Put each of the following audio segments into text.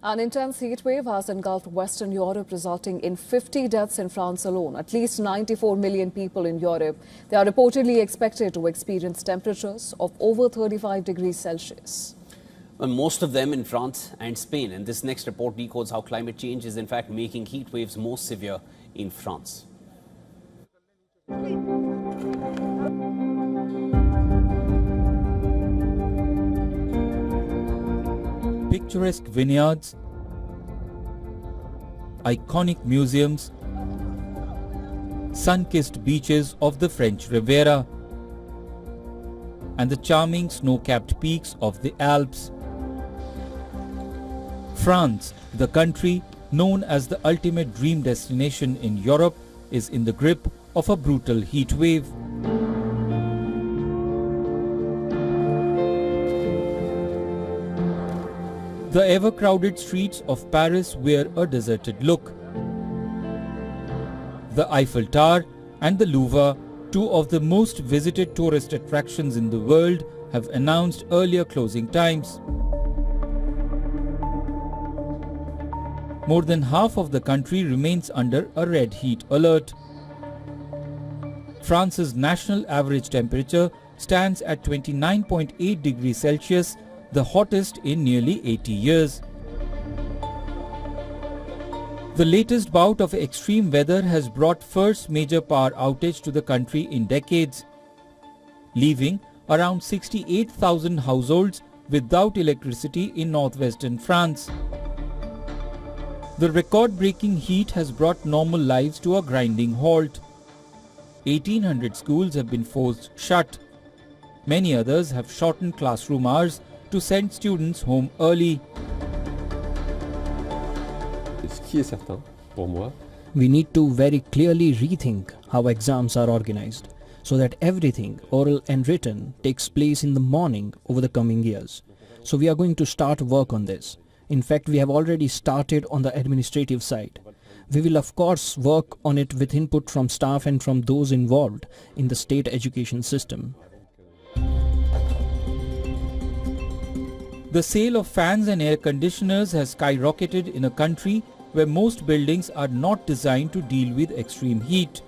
An intense heat wave has engulfed Western Europe, resulting in 50 deaths in France alone. At least 94 million people in Europe. They are reportedly expected to experience temperatures of over 35 degrees Celsius. Well, most of them in France and Spain. And this next report decodes how climate change is in fact making heat waves more severe in France. Picturesque vineyards, iconic museums, sun-kissed beaches of the French Riviera, and the charming snow-capped peaks of the Alps. France, the country known as the ultimate dream destination in Europe, is in the grip of a brutal heat wave. The ever-crowded streets of Paris wear a deserted look. The Eiffel Tower and the Louvre, two of the most visited tourist attractions in the world, have announced earlier closing times. More than half of the country remains under a red heat alert. France's national average temperature stands at 29.8 degrees Celsius, the hottest in nearly 80 years. The latest bout of extreme weather has brought first major power outage to the country in decades, leaving around 68,000 households without electricity in northwestern France. The record-breaking heat has brought normal lives to a grinding halt. 1,800 schools have been forced shut. Many others have shortened classroom hours to send students home early. We need to very clearly rethink how exams are organized, so that everything, oral and written, takes place in the morning over the coming years. So we are going to start work on this. In fact, we have already started on the administrative side. We will of course work on it with input from staff and from those involved in the state education system. The sale of fans and air conditioners has skyrocketed in a country where most buildings are not designed to deal with extreme heat.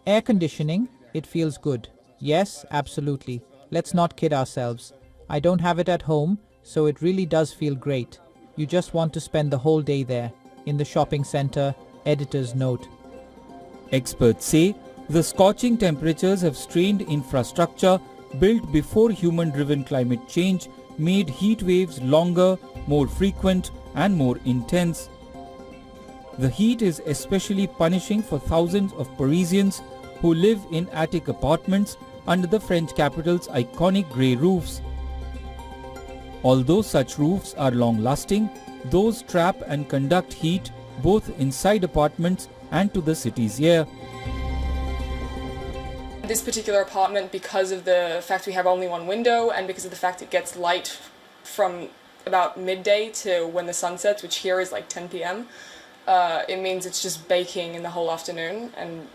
Air conditioning, it feels good. Yes, absolutely. Let's not kid ourselves. I don't have it at home, so it really does feel great. You just want to spend the whole day there, in the shopping center, editor's note. Experts say the scorching temperatures have strained infrastructure built before human-driven climate change, made heat waves longer, more frequent and more intense. The heat is especially punishing for thousands of Parisians who live in attic apartments under the French capital's iconic grey roofs. Although such roofs are long-lasting, those trap and conduct heat both inside apartments and to the city's air. This particular apartment, because of the fact we have only one window and because of the fact it gets light from about midday to when the sun sets, which here is like 10 p.m, it means it's just baking in the whole afternoon and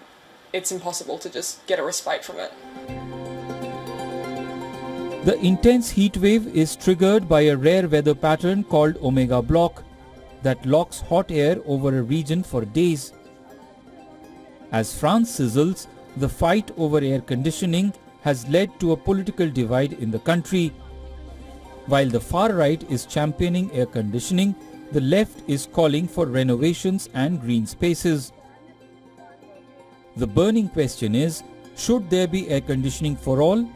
it's impossible to just get a respite from it. The intense heat wave is triggered by a rare weather pattern called Omega Block that locks hot air over a region for days. As France sizzles, the fight over air conditioning has led to a political divide in the country. While the far right is championing air conditioning, the left is calling for renovations and green spaces. The burning question is, should there be air conditioning for all?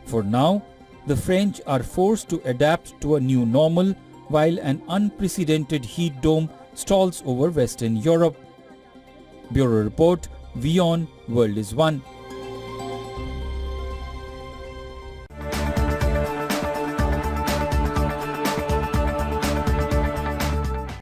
For now, the French are forced to adapt to a new normal while an unprecedented heat dome stalls over Western Europe. Bureau Report, WION World is One.